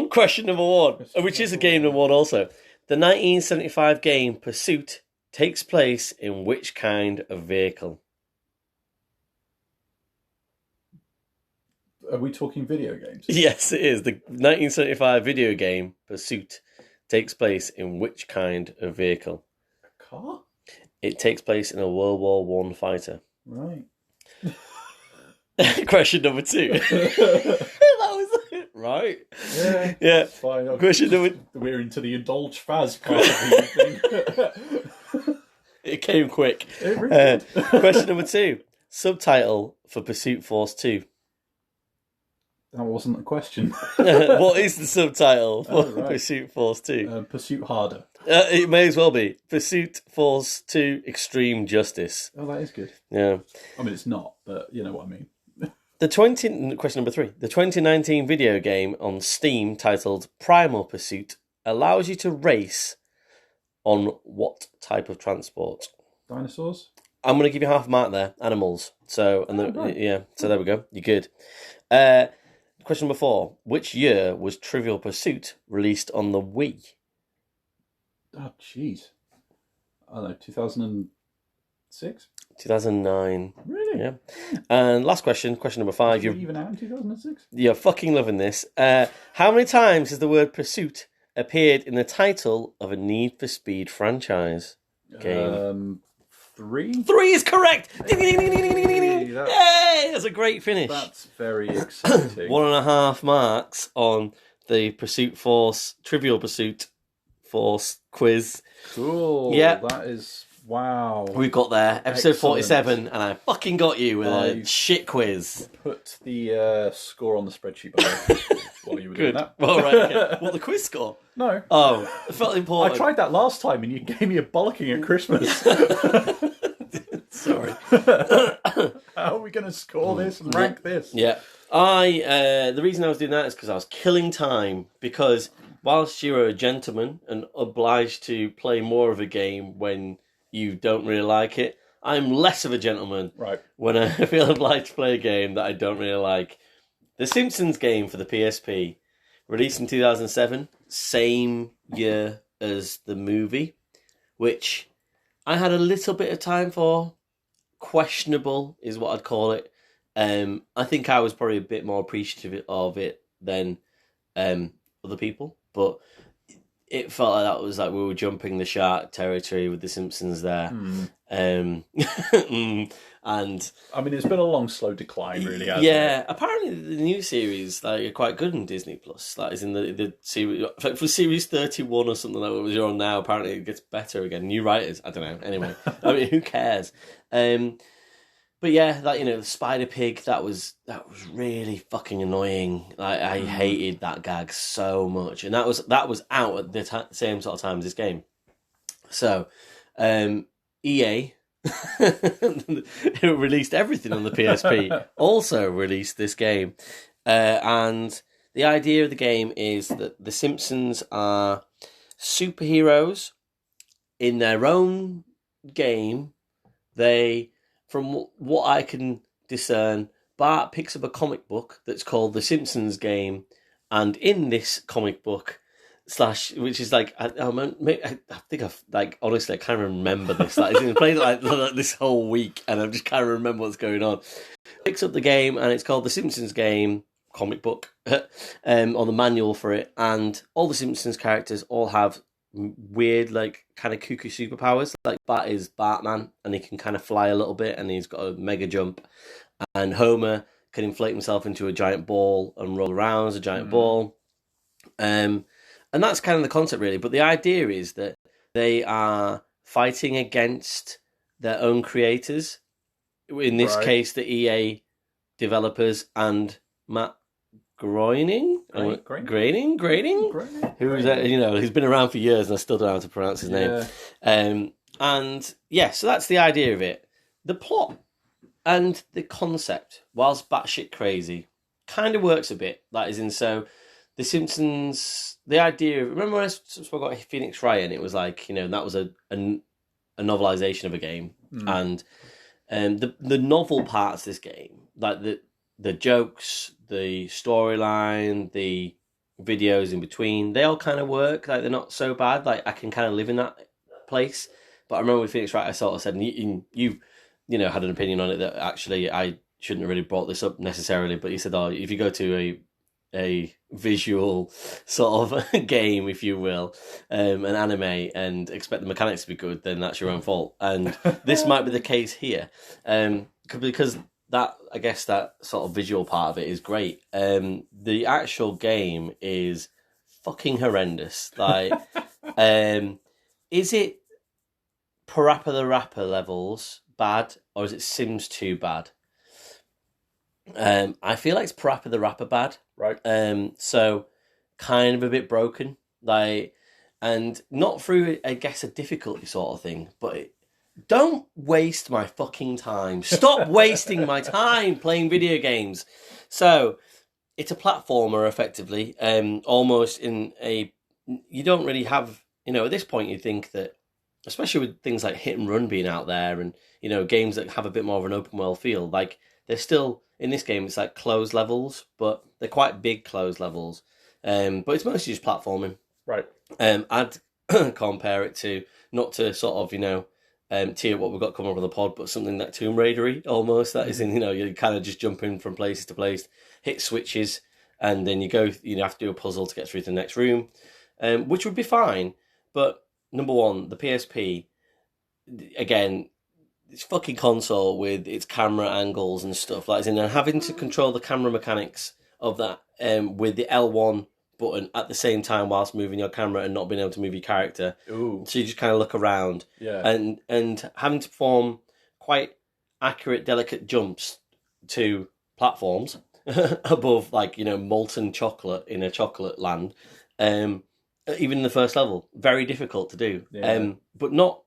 Question number 1, which is a game number 1 also. The 1975 game Pursuit takes place in which kind of vehicle? Are we talking video games? Yes, it is. The 1975 video game Pursuit takes place in which kind of vehicle? A car? It takes place in a World War I fighter. Right. Question number 2. That was it, right? Yeah. Fine. Question number... We're into the indulge Faz part of the thing. It came quick. It really did. Question number 2. Subtitle for Pursuit Force 2. That wasn't a question. What is the subtitle for right. Pursuit Force 2? Pursuit Harder. It may as well be. Pursuit Force 2 Extreme Justice. Oh, that is good. Yeah. I mean, it's not, but you know what I mean. Question number 3. The 2019 video game on Steam titled Primal Pursuit allows you to race on what type of transport? Dinosaurs? I'm going to give you half a mark there. Animals. So, so there we go. You're good. Question number 4. Which year was Trivial Pursuit released on the Wii? Oh, jeez. I don't know, 2006? 2009. Really? Yeah. And last question number 5. You're even out in 2006? You're fucking loving this. How many times has the word pursuit appeared in the title of a Need for Speed franchise game? 3? 3 is correct! Ding, ding, ding, ding, ding, ding, ding. Hey, that's a great finish. That's very exciting. 1.5 marks on the Trivial Pursuit Force quiz. Cool. Yeah. That is... Wow. We've got there. Episode Excellent. 47, and I fucking got you with a shit quiz. Put the score on the spreadsheet below while you were doing that. Well, right. Okay. What, the quiz score? No. Oh, it felt important. I tried that last time and you gave me a bollocking at Christmas. Sorry. How are we going to score this and rank this? Yeah. The reason I was doing that is because I was killing time, because whilst you're a gentleman and obliged to play more of a game when you don't really like it, I'm less of a gentleman when I feel obliged to play a game that I don't really like. The Simpsons game for the PSP, released in 2007, same year as the movie, which I had a little bit of time for. Questionable is what I'd call it. I think I was probably a bit more appreciative of it than other people, but it felt like that was like we were jumping the shark territory with the Simpsons there. And I mean, it's been a long, slow decline, really. Hasn't yeah, it? apparently the new series are quite good on Disney Plus. That is in the series for series 31 or something that you're on now. Apparently, it gets better again. New writers, I don't know. Anyway, I mean, who cares? But yeah, like, the spider pig, that was really fucking annoying. I hated that gag so much, and that was out at the same sort of time as this game. So, EA, who released everything on the PSP, also released this game, and the idea of the game is that the Simpsons are superheroes in their own game. They, from what I can discern, Bart picks up a comic book that's called The Simpsons Game, and in this comic book, which is like, I think I've, like, honestly, I can't remember this. Like, I've been playing like this whole week, and I just can't remember what's going on. Picks up the game, and it's called The Simpsons Game comic book, or the manual for it, and all the Simpsons characters all have weird, like, kind of kooky superpowers. Like, Bart is Bartman, and he can kind of fly a little bit, and he's got a mega jump. And Homer can inflate himself into a giant ball and roll around as a giant ball. And that's kind of the concept, really. But the idea is that they are fighting against their own creators. In this case, the EA developers and Matt Groening, who's he's been around for years, and I still don't know how to pronounce his name. And yeah, so that's the idea of it. The plot and the concept, whilst batshit crazy, kind of works a bit. That is in, so The Simpsons, the idea of, remember when I spoke about Phoenix Wright, and it was like, that was a novelization of a game, and the novel parts of this game, like the jokes, the storyline, the videos in between, they all kind of work. Like, they're not so bad. Like, I can kind of live in that place. But I remember with Phoenix Wright, I sort of said, and you had an opinion on it that actually I shouldn't have really brought this up necessarily. But you said, if you go to a visual sort of game, if you will, an anime, and expect the mechanics to be good, then that's your own fault. And this might be the case here, because that, I guess, that sort of visual part of it is great. The actual game is fucking horrendous. Like, is it Parappa the Rapper levels bad, or is it Sims 2 bad? I feel like it's Parappa the Rapper bad. Right. So kind of a bit broken, like, and not through, I guess, a difficulty sort of thing, but don't waste my fucking time. Stop wasting my time playing video games. So it's a platformer, effectively, almost in a, you don't really have, at this point you think that, especially with things like Hit and Run being out there, and, games that have a bit more of an open world feel, like, they're still, in this game, it's like closed levels, but they're quite big closed levels. But it's mostly just platforming. Right. I'd compare it to, not to sort of, tee up what we've got coming up on the pod, but something like Tomb Raider-y, almost. That is in, you're kind of just jumping from place to place, hit switches, and then you go, have to do a puzzle to get through to the next room, which would be fine. But number one, the PSP, again, it's fucking console with its camera angles and stuff, like, and having to control the camera mechanics of that with the L1 button at the same time whilst moving your camera and not being able to move your character. Ooh. So you just kind of look around, and having to perform quite accurate, delicate jumps to platforms above, like, molten chocolate in a chocolate land. Even in the first level, very difficult to do. Yeah. But not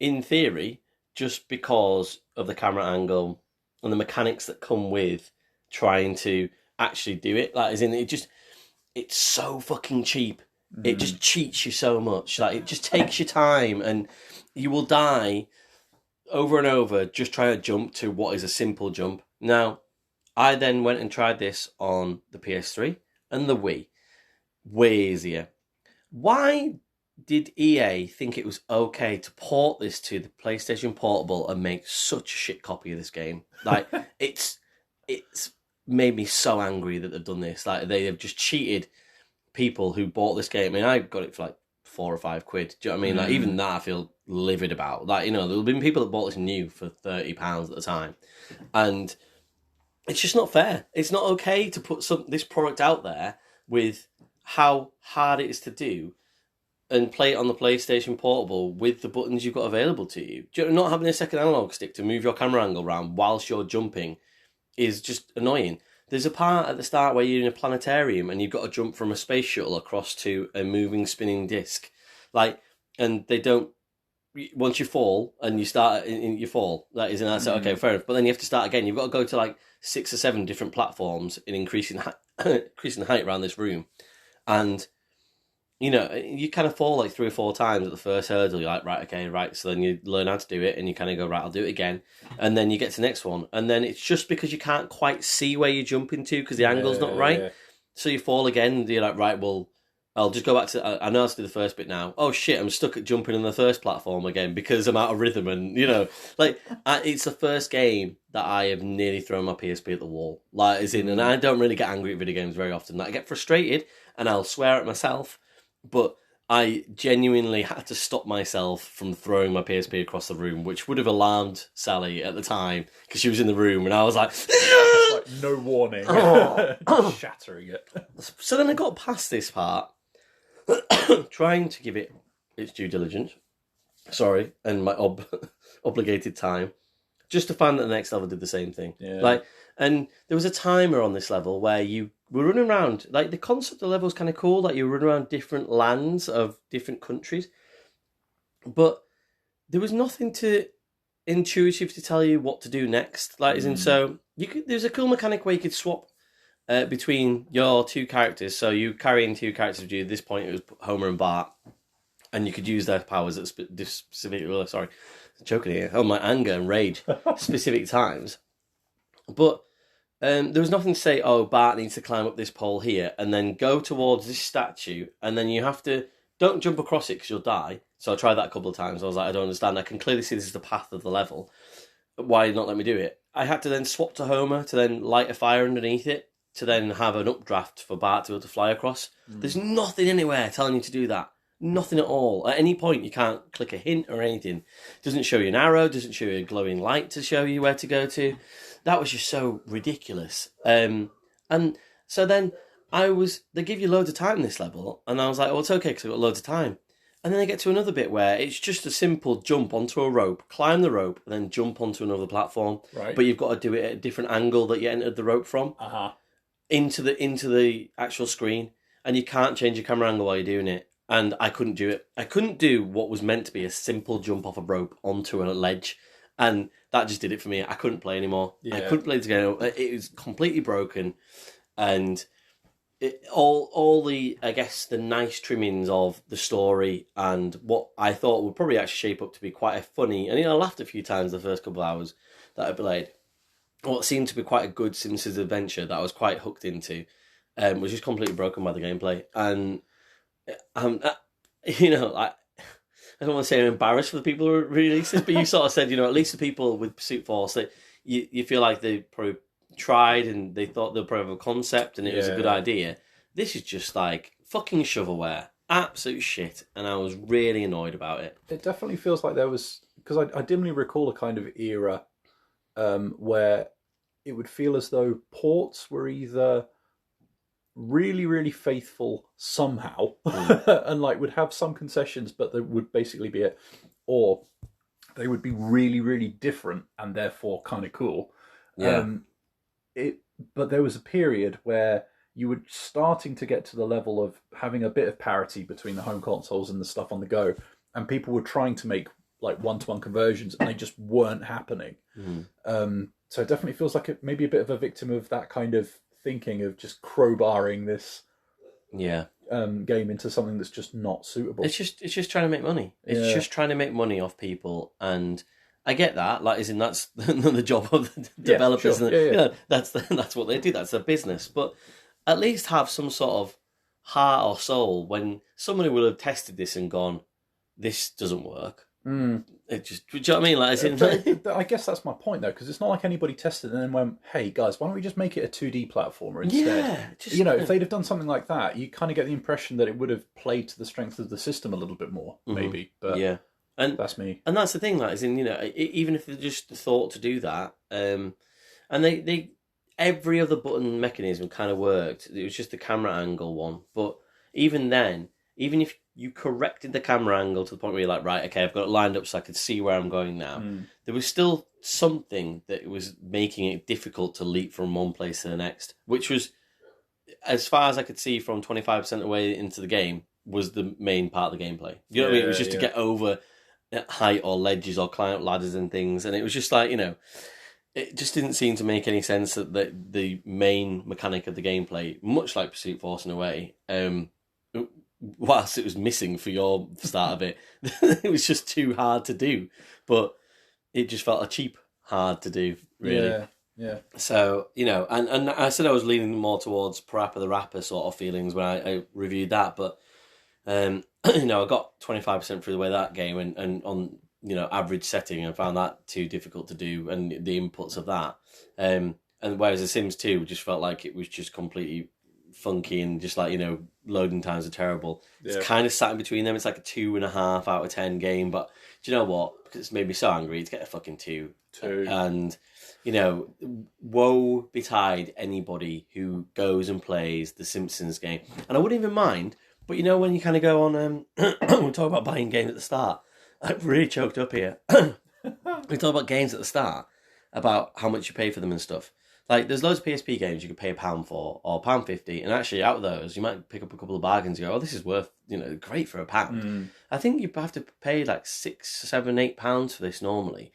in theory, just because of the camera angle and the mechanics that come with trying to actually do it. Like, as in, it's so fucking cheap. It just cheats you so much. Like, it just takes your time, and you will die over and over just trying to jump to what is a simple jump. Now, I then went and tried this on the PS3 and the Wii. Way easier. Why did EA think it was okay to port this to the PlayStation Portable and make such a shit copy of this game? Like, it's made me so angry that they've done this. Like, they have just cheated people who bought this game. I mean, I got it for like £4 or £5. Do you know what I mean? Like, even that I feel livid about. Like, there have been people that bought this new for £30 at the time, and it's just not fair. It's not okay to put this product out there with how hard it is to do, and play it on the PlayStation Portable with the buttons you've got available to you. Not having a second analog stick to move your camera angle around whilst you're jumping is just annoying. There's a part at the start where you're in a planetarium and you've got to jump from a space shuttle across to a moving spinning disc. And they don't... Once you fall and you start, you fall. That is an answer. Okay, fair enough. But then you have to start again. You've got to go to 6 or 7 different platforms in increasing height around this room. And, you kind of fall 3 or 4 times at the first hurdle. You're like, right, okay, right. So then you learn how to do it and you kind of go, right, I'll do it again. And then you get to the next one. And then it's just because you can't quite see where you're jumping to because the angle's not right. Yeah. So you fall again. You're like, right, well, I'll just go back to... I know how to do the first bit now. Oh, shit, I'm stuck at jumping on the first platform again because I'm out of rhythm. And, it's the first game that I have nearly thrown my PSP at the wall. And I don't really get angry at video games very often. I get frustrated and I'll swear at myself. But I genuinely had to stop myself from throwing my PSP across the room, which would have alarmed Sally at the time because she was in the room and I was like... no warning. Just shattering it. So then I got past this part, trying to give it its due diligence, and my obligated time, just to find that the next level did the same thing. Yeah. And there was a timer on this level where you were running around, the concept of the level was kind of cool, you were running around different lands of different countries, but there was nothing to intuitive to tell you what to do next. So there's a cool mechanic where you could swap between your 2 characters. So you carrying 2 characters with you. At this point, it was Homer and Bart, and you could use their powers at specific. Sorry, choking here. Oh, my anger and rage. Specific times, but there was nothing to say. Oh, Bart needs to climb up this pole here, and then go towards this statue, and then you have to don't jump across it because you'll die. So I tried that a couple of times. I was like, I don't understand. I can clearly see this is the path of the level. Why not let me do it? I had to then swap to Homer to then light a fire underneath it, to then have an updraft for Bart to be able to fly across. There's nothing anywhere telling you to do that. Nothing at all. At any point, you can't click a hint or anything. Doesn't show you an arrow, doesn't show you a glowing light to show you where to go to. That was just so ridiculous. And so then they give you loads of time in this level, and I was like, well, it's okay because I've got loads of time. And then I get to another bit where it's just a simple jump onto a rope, climb the rope, and then jump onto another platform. Right. But you've got to do it at a different angle that you entered the rope from. Into the actual screen, and you can't change your camera angle while you're doing it. And I couldn't do it. I couldn't do what was meant to be a simple jump off a rope onto a ledge, and that just did it for me. I couldn't play anymore. Yeah. I couldn't play it again. It was completely broken, and all the the nice trimmings of the story and what I thought would probably actually shape up to be quite a funny. And I laughed a few times the first couple of hours that I played. What seemed to be quite a good Simpsons adventure that I was quite hooked into, was just completely broken by the gameplay. And I don't want to say I'm embarrassed for the people who released this, but you sort of said, at least the people with Pursuit Force, that you feel like they probably tried and they thought they'll probably have a concept and it was a good idea. This is just fucking shovelware, absolute shit, and I was really annoyed about it. It definitely feels like there was, because I dimly recall a kind of era where it would feel as though ports were either really, really faithful somehow and would have some concessions, but there would basically be it, or they would be really, really different and therefore kind of cool. Yeah. But there was a period where you were starting to get to the level of having a bit of parity between the home consoles and the stuff on the go, and people were trying to make one-to-one conversions, and they just weren't happening. So it definitely feels like maybe a bit of a victim of that kind of thinking of just crowbarring this game into something that's just not suitable. It's just trying to make money. It's just trying to make money off people, and I get that. That's the job of the developers. Sure. That's what they do. That's their business. But at least have some sort of heart or soul when somebody will have tested this and gone, "This doesn't work." It just, do you know what I mean? I guess that's my point, though, because it's not like anybody tested and then went, "Hey guys, why don't we just make it a 2D platformer instead?" Yeah, if they'd have done something like that, you kind of get the impression that it would have played to the strength of the system a little bit more, maybe. But and that's me. And that's the thing, even if they just thought to do that, and they every other button mechanism kind of worked. It was just the camera angle one, but even then, even if you corrected the camera angle to the point where you're like, right, okay, I've got it lined up so I could see where I'm going now, there was still something that was making it difficult to leap from one place to the next, which was, as far as I could see from 25% away into the game, was the main part of the gameplay. You know what I mean? It was just to get over height or ledges or climb up ladders and things, and it was just like, it just didn't seem to make any sense that the main mechanic of the gameplay, much like Pursuit Force in a way, whilst it was missing for your start of it, it was just too hard to do. But it just felt a cheap hard to do, really. Yeah. So, and I said I was leaning more towards Parappa the Rapper sort of feelings when I reviewed that, but I got 25% through the way that game, and on average setting, I found that too difficult to do, and the inputs of that. And whereas The Sims 2 just felt like it was just completely funky and just like, loading times are terrible. Yeah. It's kind of sat in between them. It's like a 2.5 out of 10 game, but do you know what? Because it's made me so angry to get a fucking 2. And, woe betide anybody who goes and plays the Simpsons game. And I wouldn't even mind, but when you kind of go on, we talk about buying games at the start. I'm really choked up here. We talk about games at the start, about how much you pay for them and stuff. Like, there's loads of PSP games you could pay £1 for, or £1.50, and actually out of those, you might pick up a couple of bargains and go, oh, this is worth, great for £1. I think you have to pay like £6, £7, £8 for this normally.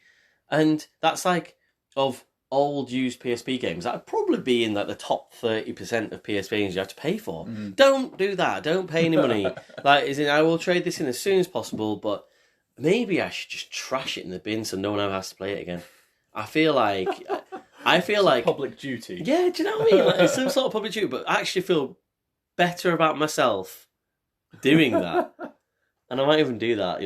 And that's like, of old used PSP games, that would probably be in like the top 30% of PSP games you have to pay for. Don't do that. Don't pay any money. I will trade this in as soon as possible, but maybe I should just trash it in the bin so no one ever has to play it again. I feel like public duty. Yeah, do you know what I mean? Like, it's some sort of public duty, but I actually feel better about myself doing that. And I might even do that,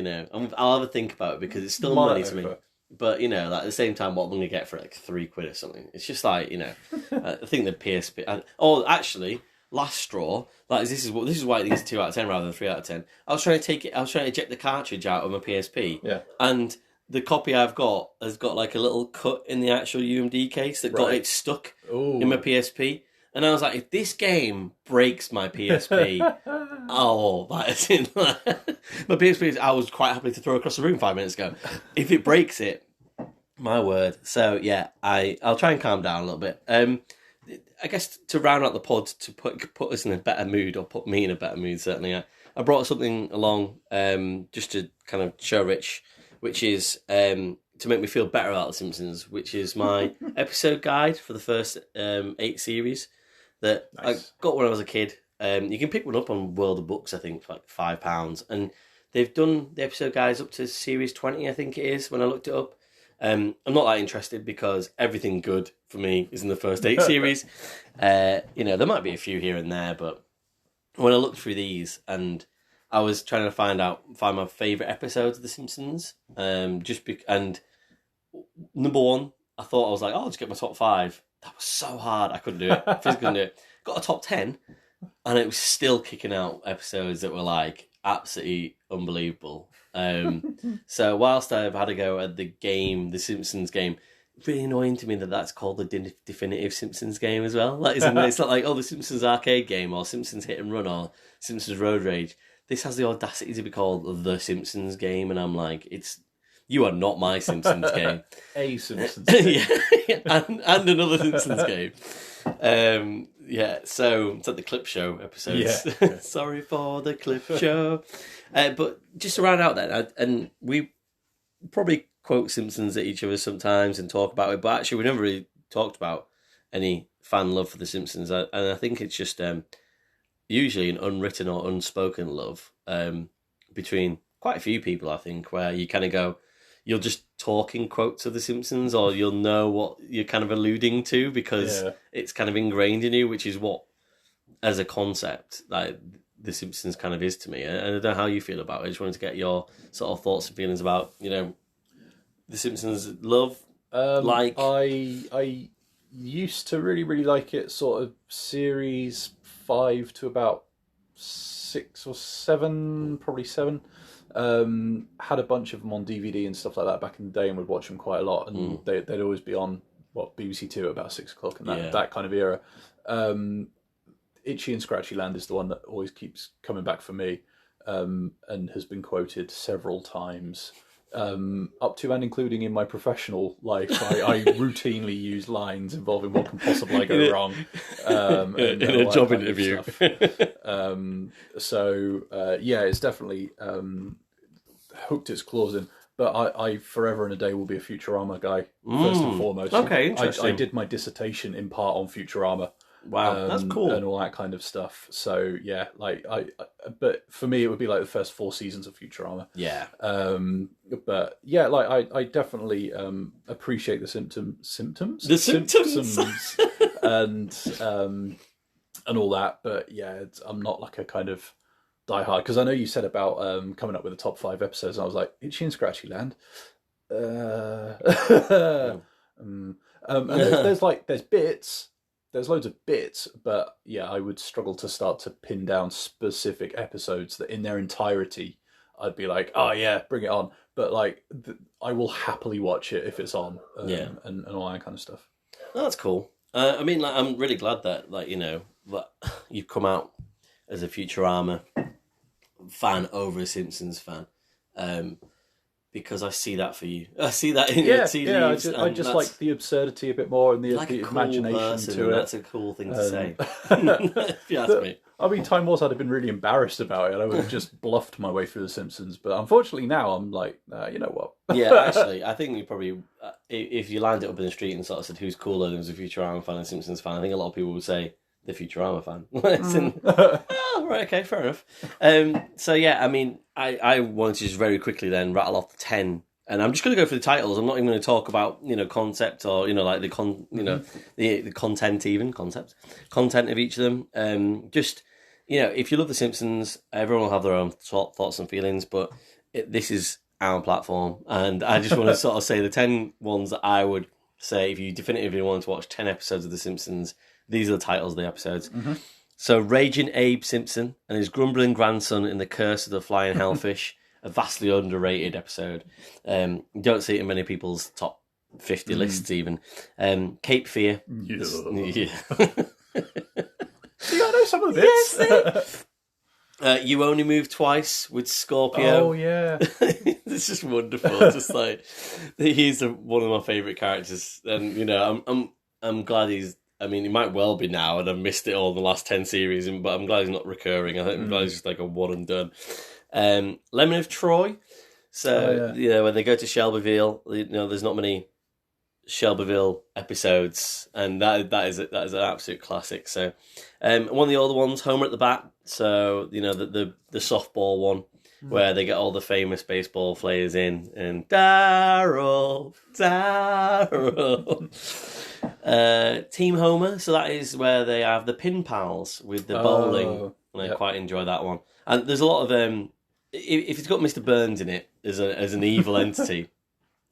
I'll have a think about it because it's still money to me. But, at the same time, what I'm going to get for like £3 or something. It's just like, I think the PSP... actually, last straw, like this is why it needs 2 out of 10 rather than 3 out of 10. I was trying to eject the cartridge out of my PSP. Yeah. And the copy I've got has got like a little cut in the actual UMD case that got it stuck in my PSP. And I was like, if this game breaks my PSP, that's it. My PSP, I was quite happy to throw across the room 5 minutes ago. If it breaks it, my word. So yeah, I'll try and calm down a little bit. I guess to round out the pod, to put us in a better mood, or put me in a better mood, certainly, I brought something along just to kind of show Rich, which is to make me feel better about The Simpsons, which is my episode guide for the first 8 series that I got when I was a kid. You can pick one up on World of Books, I think, for like £5. And they've done the episode guides up to series 20, I think it is, when I looked it up. I'm not that interested because everything good for me is in the first 8 series. There might be a few here and there, but when I looked through these and I was trying to find my favourite episodes of The Simpsons, and number one, I thought I was like, I'll just get my top 5. That was so hard, I couldn't do it. Physically couldn't do it. Got a top 10, and it was still kicking out episodes that were like absolutely unbelievable. So whilst I've had a go at the game, the Simpsons game, really annoying to me that that's called the definitive Simpsons game as well. Like, it's not like, the Simpsons arcade game or Simpsons Hit and Run or Simpsons Road Rage. This has the audacity to be called the Simpsons game, and I'm like, you are not my Simpsons game. A Simpsons game. Yeah, and another Simpsons game. So it's like the clip show episodes. Yeah. Sorry for the clip show. But just to round out that, and we probably quote Simpsons at each other sometimes and talk about it, but actually we never really talked about any fan love for The Simpsons. And I think it's just usually an unwritten or unspoken love between quite a few people, I think, where you kind of go, you'll just talk in quotes of The Simpsons, or you'll know what you're kind of alluding to because it's kind of ingrained in you, which is what, as a concept, like The Simpsons kind of is to me. And I don't know how you feel about it. I just wanted to get your sort of thoughts and feelings about, The Simpsons love. I used to really, really like it, sort of series 5 to about 6 or 7, probably 7. Had a bunch of them on DVD and stuff like that back in the day, and would watch them quite a lot. And they'd always be on BBC Two at about 6 o'clock, and that kind of era. Itchy and Scratchy Land is the one that always keeps coming back for me. and has been quoted several times. Up to and including in my professional life, I routinely use lines involving what can possibly go wrong in a job interview. It's definitely hooked its claws in. But I forever and a day will be a Futurama guy, first and foremost. Okay, interesting. I did my dissertation in part on Futurama. Wow, that's cool. And all that kind of stuff. So, yeah, but for me, it would be like the first 4 seasons of Futurama. Yeah. But, yeah, I definitely appreciate the symptoms? The symptoms! and all that. But, yeah, I'm not like a kind of diehard, because I know you said about coming up with the top 5 episodes, and I was like, Itchy and Scratchy Land. And there's bits, there's loads of bits, but yeah, I would struggle to start to pin down specific episodes that in their entirety I'd be like, oh yeah, bring it on. But like, I will happily watch it if it's on, and all that kind of stuff. Oh, that's cool. I mean, like, I'm really glad that, like, you know, that you've come out as a Futurama fan over a Simpsons fan, because I see that for you. I see that in your tea leaves. I just like the absurdity a bit more and the cool imagination person, to it. That's a cool thing to say, if you ask me. I mean, Time Wars, I'd have been really embarrassed about it. I would have just bluffed my way through The Simpsons. But unfortunately now I'm like, you know what? Yeah, actually, I think you probably, if you lined it up in the street and sort of said who's cooler, there was a Futurama fan and a Simpsons fan, I think a lot of people would say the Futurama fan. Oh, right, okay, fair enough. So yeah, I mean, I wanted to just very quickly then rattle off the 10, and I'm just going to go for the titles. I'm not even going to talk about, you know, concept or, you know, like the content, even content of each of them. Just, you know, if you love The Simpsons, everyone will have their own thoughts and feelings, but this is our platform, and I just want to sort of say the 10 ones that I would say if you definitively wanted to watch 10 episodes of The Simpsons, these are the titles of the episodes. Mm-hmm. So, Raging Abe Simpson and his grumbling grandson in The Curse of the Flying Hellfish, a vastly underrated episode. You don't see it in many people's top 50 lists even. Cape Fear. Yeah. Yeah. See, I know some of the bits. Yes, You Only Move Twice with Scorpio. Oh, yeah. It's just wonderful. Just like, he's one of my favourite characters. And, you know, I'm glad he's, I mean, he might well be now, and I've missed it all in the last 10 series, but I'm glad he's not recurring. I think I'm glad he's just like a one and done. Lemon of Troy. So, you know, when they go to Shelbyville, you know, there's not many Shelbyville episodes, and that is an absolute classic. So, one of the older ones, Homer at the Bat. So, you know, the softball one, where they get all the famous baseball players in, and Darryl. Team Homer, so that is where they have the pin pals with the bowling, and I quite enjoy that one. And there's a lot of if it's got Mr. Burns in it as an evil entity,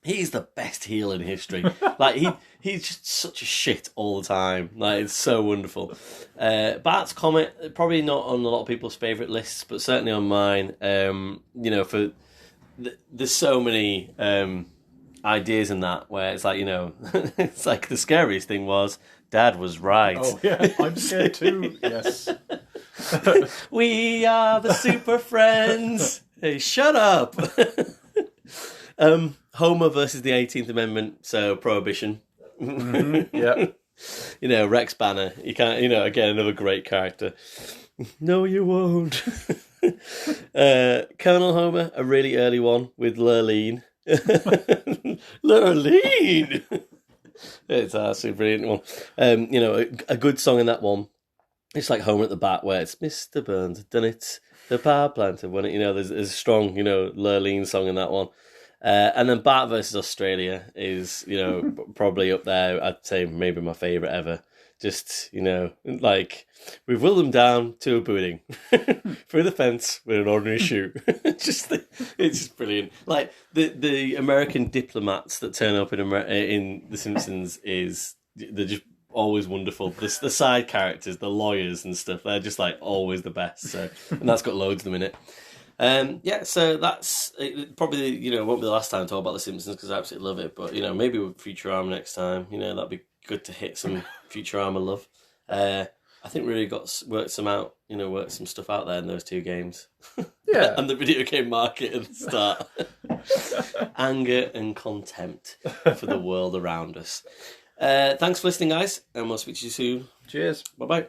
he's the best heel in history. Like he's just such a shit all the time. Like, it's so wonderful. Bart's Comet, probably not on a lot of people's favourite lists, but certainly on mine. You know, there's so many ideas in that where it's like, you know, it's like the scariest thing was Dad was right. Oh yeah, I'm scared too. Yes. We are the Super Friends. Hey, shut up. Homer versus the 18th Amendment, so Prohibition. Mm-hmm. Yeah. You know, Rex Banner. You can't. You know, again, another great character. No, you won't. Colonel Homer, a really early one with Lurleen. Lurleen. It's absolutely brilliant one. You know, a good song in that one. It's like Homer at the Bat, where it's Mr. Burns had done it, the power plant had won it. You know, there's a strong, you know, Lurleen song in that one. And then Bart versus Australia is, you know, probably up there. I'd say maybe my favourite ever. Just, you know, like, we've willed them down to a pudding through the fence with an ordinary shoe. It's just brilliant. Like, the American diplomats that turn up in The Simpsons they're just always wonderful. The side characters, the lawyers and stuff, they're just like always the best. So, and that's got loads of them in it. Yeah, so that's probably, you know, won't be the last time to talk about The Simpsons because I absolutely love it. But, you know, maybe with Futurama next time, you know, that'd be good to hit some Futurama love. I think really worked some stuff out there in those two games. Yeah. And the video game market at the start. Anger and contempt for the world around us. Thanks for listening, guys, and we'll speak to you soon. Cheers. Bye-bye.